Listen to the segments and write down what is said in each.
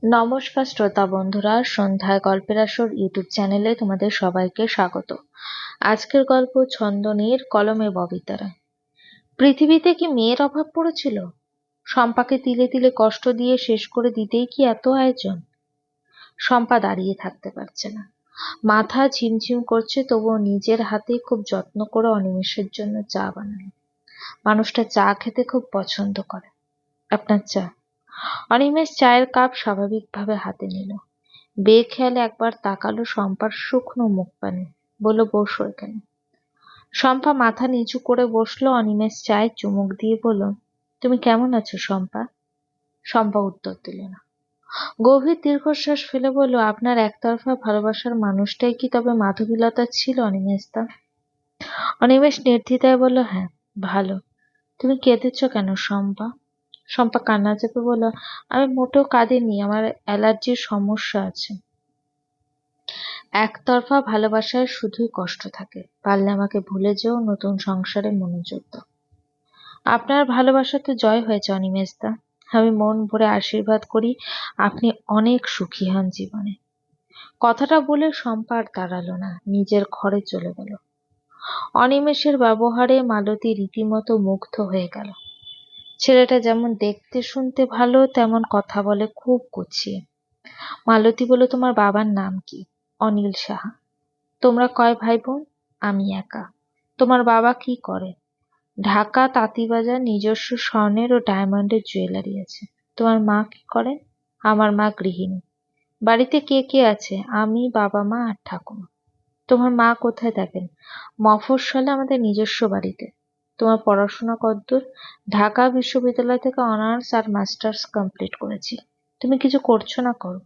নমস্কার শ্রোতা বন্ধুরা, সন্ধ্যায় গল্পের আসর ইউটিউব চ্যানেলে তোমাদের সবাইকে স্বাগত। আজকের গল্প ছন্দনীর কলমে ববিতারা। পৃথিবীতে কি মেয়ের অভাব পড়েছিল? শম্পাকে তিলে তিলে কষ্ট দিয়ে শেষ করে দিতেই কি এত আয়োজন? শম্পা দাঁড়িয়ে থাকতে পারছে না, মাথা ঝিমঝিম করছে, তবুও নিজের হাতে খুব যত্ন করে অনিমেষের জন্য চা বানালো। মানুষটা চা খেতে খুব পছন্দ করে। আপনার চা? অনিমেষ চায়ের কাপ স্বাভাবিকভাবে হাতে নিল। বেখেয়ালে একবার তাকালো শম্পার শুকনো মুখপানে, বলল, বসো এখানে। শম্পা মাথা নিচু করে বসলো। অনিমেষ চায়ে চুমুক দিয়ে বলল, তুমি কেমন আছো শম্পা? শম্পা উত্তর দিল না। গভীর দীর্ঘশ্বাস ফেলে বলল, আপনার একতরফা ভালোবাসার মানুষটাই কি তবে মাধবীলতা ছিল অনিমেষদা? অনিমেষ নির্দ্বিধায় বলল, হ্যাঁ, ভালো। তুমি কেঁদেছ কেন শম্পা? শম্পা কান্না চেপে বলল, আমি মোটেও কাঁদিনি, আমার অ্যালার্জির সমস্যা আছে। একতরফা ভালোবাসায় শুধুই কষ্ট থাকে। পারলে আমাকে ভুলে যেও, নতুন সংসারে মনোযোগ দাও। আপনার ভালোবাসা তো জয় হয়েছে অনিমেষদা। আমি মন ভরে আশীর্বাদ করি আপনি অনেক সুখী হন জীবনে। কথাটা বলে শম্পা আর দাঁড়ালো না, নিজের ঘরে চলে গেল। অনিমেষের ব্যবহারে মালতী রীতিমতো মুগ্ধ হয়ে গেল। ছেলেটা যেমন দেখতে শুনতে ভালো, তেমন কথা বলে খুব গুছিয়ে। মালতী বলল, তোমার বাবার নাম কি? অনিল সাহা। তোমরা কয় ভাই বোন? আমি একা। তোমার বাবা কি করে? ঢাকা তাঁতীবাজার নিজস্ব স্বর্ণের ও ডায়মন্ডের জুয়েলারি আছে। তোমার মা কি করেন? আমার মা গৃহিণী। বাড়িতে কে কে আছে? আমি, বাবা, মা আর ঠাকুমা। তোমার মা কোথায় থাকেন? মফস্বলে, আমাদের নিজস্ব বাড়িতে। তোমার পড়াশোনা কতদূর? ঢাকা বিশ্ববিদ্যালয় থেকে অনার্স আর মাস্টার্স কমপ্লিট করেছি। তুমি কিছু করছো না? করো।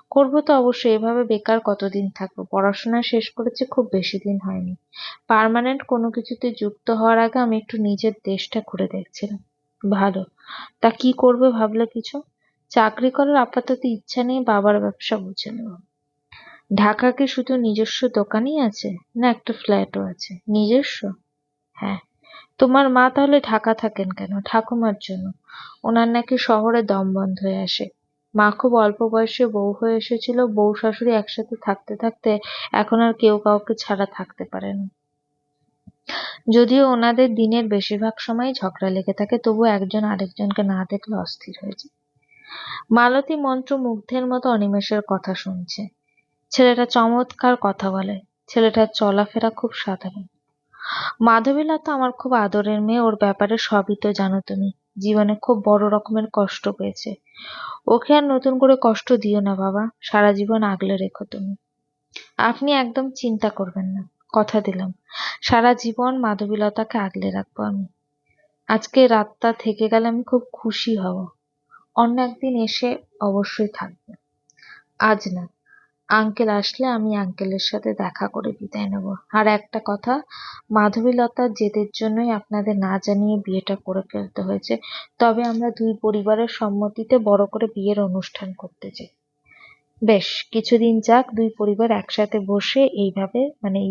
করবো তো অবশ্যই, এভাবে বেকার কতদিন থাকবো? পড়াশোনা শেষ করেছি, খুব বেশি দিন হয়নি। পার্মানেন্ট কোনো কিছুতে যুক্ত হওয়ার আগে আমি একটু নিজের দেশটা ঘুরে দেখছিলাম। ভালো। তা কি করবে ভাবলে কিছু? চাকরি করার আপাতত ইচ্ছা নেই, বাবার ব্যবসা বুঝে নেব। ঢাকা কি শুধু নিজস্ব দোকানই আছে, না একটা ফ্ল্যাটও আছে? নিজস্ব। হ্যাঁ। তোমার মা তাহলে ঢাকা থাকেন কেন? ঠাকুমার জন্য। ওনার নাকি শহরে দম বন্ধ হয়ে আসে। মা খুব অল্প বয়সে বউ হয়ে এসেছিল, বউ শাশুড়ি একসাথে থাকতে থাকতে এখন আর কেউ কাউকে ছাড়া থাকতে পারে না। যদিও ওনাদের দিনের বেশিরভাগ সময় ঝগড়া লেগে থাকে, তবু একজন আরেকজনকে না দেখলে অস্থির হয়ে যায়। মালতী মন্ত্রমুগ্ধের মতো অনিমেষের কথা শুনছে। ছেলেটা চমৎকার কথা বলে, ছেলেটার চলাফেরা খুব সাধারণ। মাধবীলতা আমার খুব আদরের মেয়ে, ওর ব্যাপারে সবই তো জানো তুমি। জীবনে খুব বড় রকমের কষ্ট পেয়েছে। ওকে আর নতুন করে কষ্ট দিও না বাবা, সারা জীবন আগলে রেখো তুমি। আপনি একদম চিন্তা করবেন না, কথা দিলাম, সারা জীবন মাধবীলতাকে আগলে রাখবো আমি। আজকে রাতটা থেকে গেলে আমি খুব খুশি হব। অন্য একদিন এসে অবশ্যই থাকবে। আজ না, আঙ্কেল আসলে আমি আঙ্কেলের সাথে দেখা করে বিদায় নেব। আর একটা কথা, মাধবীলতার জেদের জন্যই আপনাদের না জানিয়ে বিয়েটা করে ফেলতে হয়েছে। তবে আমরা দুই পরিবারের সম্মতিতে বড় করে বিয়ের অনুষ্ঠান করতে চাই। বেশ, কিছুদিন যাক, দুই পরিবার একসাথে বসে এই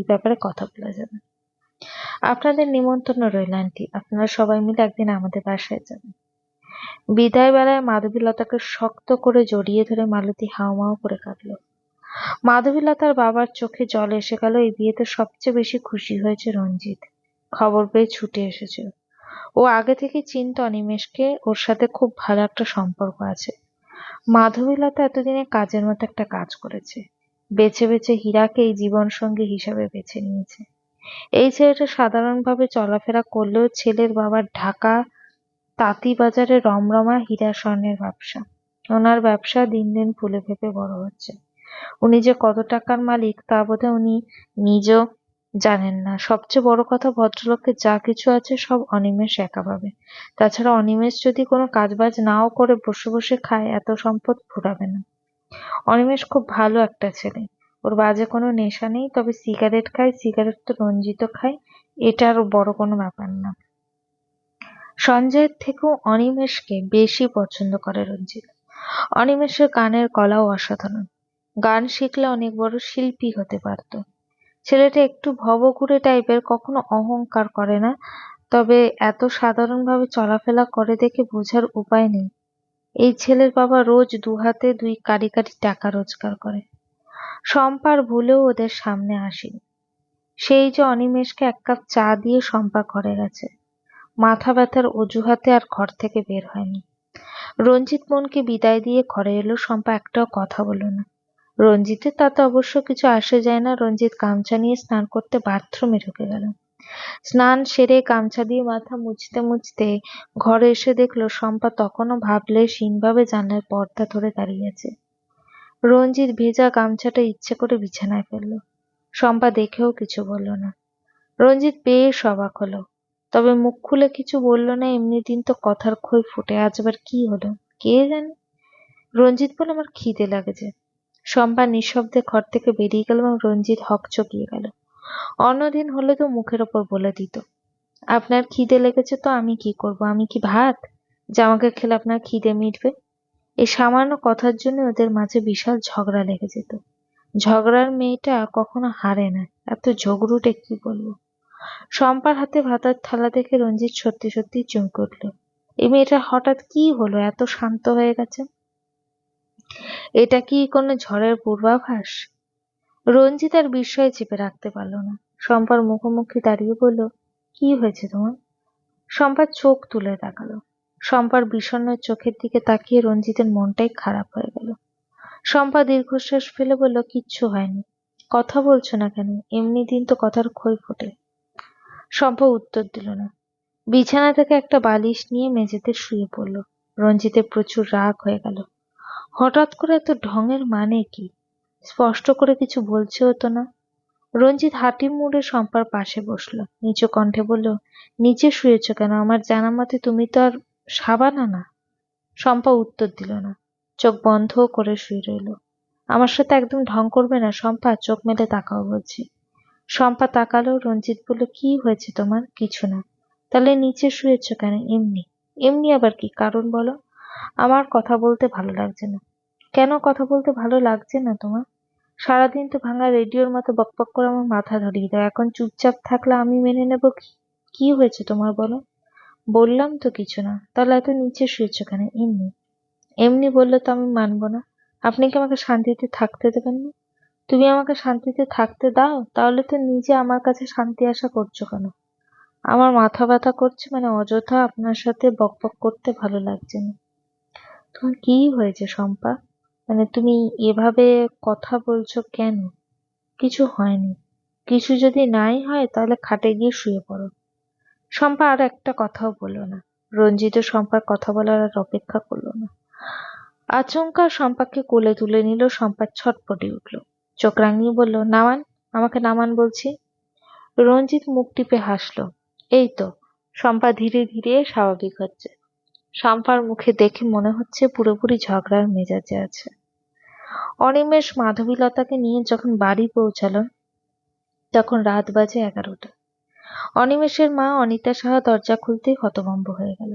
ব্যাপারে কথা বলা যাবে। আপনাদের নিমন্ত্রণ রইল আন্টি, আপনারা সবাই মিলে একদিন আমাদের বাসায় যাবেন। বিদায় বেলায় মাধবীলতাকে শক্ত করে জড়িয়ে ধরে মালতী হাউমাউ করে কাঁদল। মাধবীলতার বাবার চোখে জল এসে গেল। এই বিয়েতে সবচেয়ে বেশি খুশি হয়েছে রঞ্জিত। খবর পেয়ে ছুটে এসেছিল। ও আগে থেকে চিনত অনিমেষকে, ওর সাথে খুব ভালো একটা সম্পর্ক আছে। মাধবীলতা এতদিনে কাজের মতো একটা কাজ করেছে। বেছে বেছে হীরাকে এই জীবনসঙ্গী হিসাবে বেছে নিয়েছে। এই ছেলেটা সাধারণভাবে চলাফেরা করলেও ছেলের বাবার ঢাকা তাঁতীবাজারে রমরমা হীরা স্বর্ণের ব্যবসা। ওনার ব্যবসা দিন দিন ফুলে ফেঁপে বড় হচ্ছে। উনি যে কত টাকার মালিক তা বোধহয় উনি নিজেও জানেন না। সবচেয়ে বড় কথা, ভদ্রলোকের যা কিছু আছে সব অনিমেষ একা পাবে। তাছাড়া অনিমেষ যদি কোনো কাজবাজ নাও করে বসে বসে খায়, এত সম্পদ ফুরাবে না। অনিমেষ খুব ভালো একটা ছেলে। ওর বাজে কোনো নেশা নেই, তবে সিগারেট খায়, সিগারেট তো রঞ্জিত খায়, এটা আর বড় কোনো ব্যাপার না। সঞ্জয়ের থেকেও অনিমেষকে বেশি পছন্দ করে রঞ্জিত। অনিমেষের গানের গলাও অসাধারণ। গান শিখলে অনেক বড় শিল্পী হতে পারত। ছেলেটা একটু ভবঘুরে টাইপের, কখনো অহংকার করে না, তবে এত সাধারণভাবে চলাফেরা করে দেখে বোঝার উপায় নেই এই ছেলের বাবা রোজ দুহাতে দুই কারি কারি টাকা রোজগার করে। শম্পার ভুলেও ওদের সামনে আসেনি। সেই যে অনিমেষকে এক কাপ চা দিয়ে শম্পা ঘরে গেছে, মাথা ব্যথার অজুহাতে আর ঘর থেকে বের হয়নি। রঞ্জিত মনকে বিদায় দিয়ে ঘরে এলো, শম্পা একটাও কথা বলল না। রঞ্জিতের তাতে অবশ্য কিছু আসে যায় না। রঞ্জিত গামছা নিয়ে স্নান করতে বাথরুমে ঢুকে গেল। স্নান সেরে গামছা দিয়ে মাথা মুছতে মুছতে ঘরে এসে দেখলো শম্পা তখনও ভাবলেশহীনভাবে জানলার পর্দা ধরে দাঁড়িয়ে আছে। রঞ্জিত ভেজা গামছাটা ইচ্ছে করে বিছানায় ফেললো। শম্পা দেখেও কিছু বলল না। রঞ্জিত বেশ অবাক হলো, তবে মুখ খুলে কিছু বলল না। এমনি দিন তো কথার খই ফুটে, আজ আবার কি হলো কে জানে। রঞ্জিত বলল, আমার খিদে লাগেছে। শম্পা নিঃশব্দে ঘর থেকে বেরিয়ে গেল এবং রঞ্জিত হকচকিয়ে গেল। অন্যদিন হলে তো মুখের ওপর বলে দিত, আপনার খিদে লেগেছে তো আমি কি করব, আমি কি ভাত যে আমাকে খেলে আপনার খিদে মিটবে। এই সামান্য কথার জন্য ওদের মাঝে বিশাল ঝগড়া লেগে যেত। ঝগড়ার মেয়েটা কখনো হারে না, এত ঝগড়ুটে কি বলবো। শম্পার হাতে ভাতের থালা দেখে রঞ্জিত সত্যি সত্যি চমকে উঠল। এই মেয়েটা হঠাৎ কি হলো, এত শান্ত হয়ে গেছে। এটা কি কোনো ঝড়ের পূর্বাভাস? রঞ্জিত আর বিস্ময় চেপে রাখতে পারল না। শম্পার মুখোমুখি দাঁড়িয়ে বলল, কি হয়েছে তোমার? শম্পা চোখ তুলে তাকালো। শম্পার বিষণ্ণ চোখের দিকে তাকিয়ে রঞ্জিতের মনটাই খারাপ হয়ে গেল। শম্পা দীর্ঘশ্বাস ফেলে বলল, কিচ্ছু হয়নি। কথা বলছো না কেন? এমনি দিন তো কথার খই ফোটে। শম্পা উত্তর দিল না। বিছানা থেকে একটা বালিশ নিয়ে মেঝেতে শুয়ে পড়ল। রঞ্জিতের প্রচুর রাগ হয়ে গেল। হঠাৎ করে এত ঢঙের মানে কি? স্পষ্ট করে কিছু বলছেও তো না। রঞ্জিত হাঁটি মুড়ে শম্পার পাশে বসল। নিচু কণ্ঠে বলল, নিচে শুয়েছ কেন? আমার জানা মতে তুমি তো আর সাবানা না। শম্পা উত্তর দিল না, চোখ বন্ধ করে শুয়ে রইল। আমার সাথে একদম ঢং করবে না শম্পা, চোখ মেলে তাকাও বলছি। শম্পা তাকালো। রঞ্জিত বলল, কি হয়েছে তোমার? কিছু না। তাহলে নিচে শুয়েছ কেন? এমনি। এমনি আবার কি কারণ বলো? আমার কথা বলতে ভালো লাগছে না। কেন কথা বলতে ভালো লাগছে না তোমার? সারাদিন তো ভাঙা রেডিওর মতো বকবক করে আমার মাথা ধরিয়ে দাও। এখন চুপচাপ থাকলে আমি মেনে নেব কি? কি হয়েছে তোমার বলো? বললাম তো কিছু না। তাহলে এত নিচে শুয়েছ কেন? এমনি। এমনি বললে তো আমি মানবো না। আপনি কি আমাকে শান্তিতে থাকতে দেবেন না? তুমি আমাকে শান্তিতে থাকতে দাও, তাহলে তো নিজে আমার কাছে শান্তি আশা করছো কেন? আমার মাথা ব্যথা করছে, মানে অযথা আপনার সাথে বকবক করতে ভালো লাগছে না। তোমার কি হয়েছে শম্পা? মানে তুমি এভাবে কথা বলছো কেন? কিছু হয়নি। কিছু যদি নাই হয় তাহলে খাটে গিয়ে শুয়ে পড়ো। শম্পা আর একটা কথাও বলল না। রঞ্জিত শম্পার কথা বলার আর অপেক্ষা করলো না। আচমকা শম্পাকে কোলে তুলে নিল। শম্পা ছটপটে উঠল, চোখ রাঙিয়ে বলল, নামান, আমাকে নামান বলছি। রঞ্জিত মুখ টিপে হাসল। এই তো। শম্পা ধীরে ধীরে স্বাভাবিক হচ্ছে। শম্পার মুখে দেখে মনে হচ্ছে পুরোপুরি ঝগড়ার মেজাজে আছে। অনিমেষ মাধবীলতাকে নিয়ে যখন বাড়ি পৌঁছালো তখন রাত বাজে 11টা। অনিমেষের মা অনিতা সাহা দরজা খুলতেই হতভম্ব হয়ে গেল।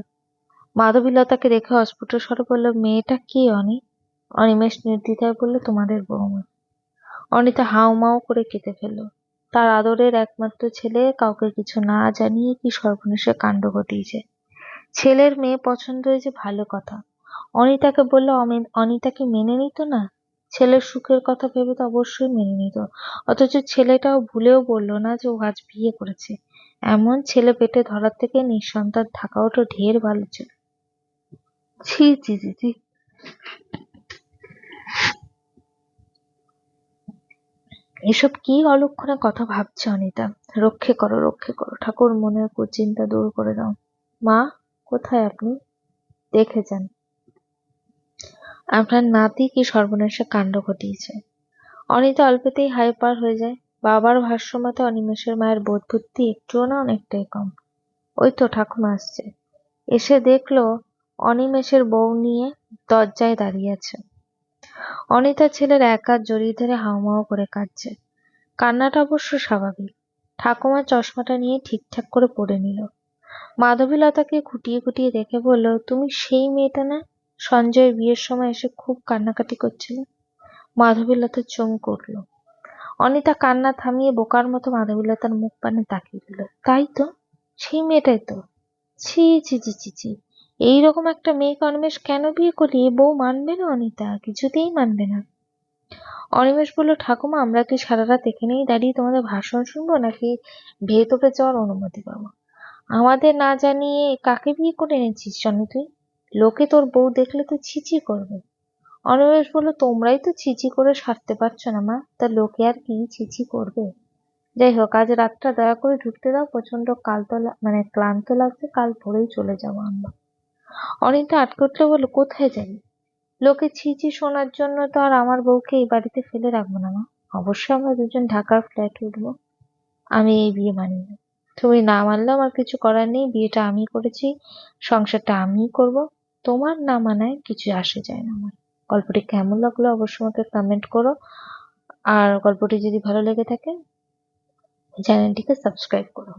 মাধবীলতাকে দেখে অস্ফুট স্বরে বলল, মেয়েটা কে অনি? অনিমেষ নির্দ্বিধায় বলল, তোমাদের বৌমা। অনিতা হাউমাউ করে কেঁদে ফেলল। তার আদরের একমাত্র ছেলে কাউকে কিছু না জানিয়ে কি সর্বনেশে কাণ্ড ঘটিয়েছে। ছেলের মেয়ে পছন্দ হয়েছে ভালো কথা। অনিতাকে বলল, অনিতাকে মেনে নিত না? ছেলের সুখের কথা ভেবে তো অবশ্যই মেনে নিত। অথচ ছেলেটাও ভুলেও বলল না যে ও আজ বিয়ে করেছে। এমন ছেলে পেটে ধরার থেকে নিঃসন্তান থাকাও তো ঢের ভালো ছিল। ছি ছি ছি ছি। এসব কি অলক্ষণে কথা ভাবছে অনিতা? রক্ষে করো, রক্ষে করো ঠাকুর, মনের কুচিন্তা দূর করে দাও। মা, কোথায় আপনি? দেখে যান আপনার নাতি কি সর্বনাশা কাণ্ড ঘটিয়েছে। অনিতা অল্পতেই হাইপার হয়ে যায়। বাবার ভাষ্যমতে অনিমেষের মায়ের বোধ বুদ্ধি একটুও না, অনেকটাই কম। ওই তো ঠাকুমা আসছে। এসে দেখলো অনিমেষের বউ নিয়ে দরজায় দাঁড়িয়ে আছে। অনিতা ছেলের এক হাত জড়িয়ে ধরে হাউমাউ করে কাঁদছে। কান্নাটা অবশ্য স্বাভাবিক। ঠাকুমা চশমাটা নিয়ে ঠিকঠাক করে পরে নিল। মাধবীলতাকে খুঁটিয়ে খুঁটিয়ে দেখে বলল, তুমি সেই মেয়েটা না, সঞ্জয়ের বিয়ের সময় এসে খুব কান্নাকাটি করছিলে? মাধবীলতা চমকে উঠল। অনিতা কান্না থামিয়ে বোকার মতো মাধবীলতার মুখ পানে তাকিয়ে দিল। তাই তো, সেই মেয়েটাই তো। ছি ছি ছি ছি ছি। এইরকম একটা মেয়েকে অনিমেষ কেন বিয়ে করলি? এ বউ মানবে না অনিতা, কিছুতেই মানবে না। অনিমেষ বলল, ঠাকুমা আমরা কি সারা রাত এখানেই দাঁড়িয়ে তোমাদের ভাষণ শুনবো নাকি ভেতরে যাওয়ার অনুমতি পাবো? আমাদের না জানিয়ে কাকে বিয়ে করে এনেছিস জানি তুই? লোকে তোর বউ দেখলে তো ছিছি করবে। অনিমেষ বলল, তোমরাই তো ছিছি করে সারতে পারছো না মা, তা লোকে আর কি ছিছি করবে? যাই হোক, আজ রাতটা দয়া করে ঢুকতে দাও, প্রচন্ড ক্লান্ত লাগছে, কাল ভোরেই চলে যাবো আমরা। অনিতা আটকে উঠলে বলল, কোথায় যাবি? লোকে ছিছি শোনার জন্য তো আর আমার বউকে এই বাড়িতে ফেলে রাখবো না মা। অবশ্যই আমরা দুজন ঢাকার ফ্ল্যাটে উঠবো। আমি এই বিয়ে মানি না। তুমি না মানলেও আমার কিছু করার নেই, বিয়েটা আমি করেছি, সংসারটা আমিই করব। তোমার না মানায় কিছু আসে যায় না আমার। গল্পটি কেমন লাগলো অবশ্যই আমাকে কমেন্ট করো। আর গল্পটি যদি ভালো লেগে থাকে চ্যানেলটিকে সাবস্ক্রাইব করো।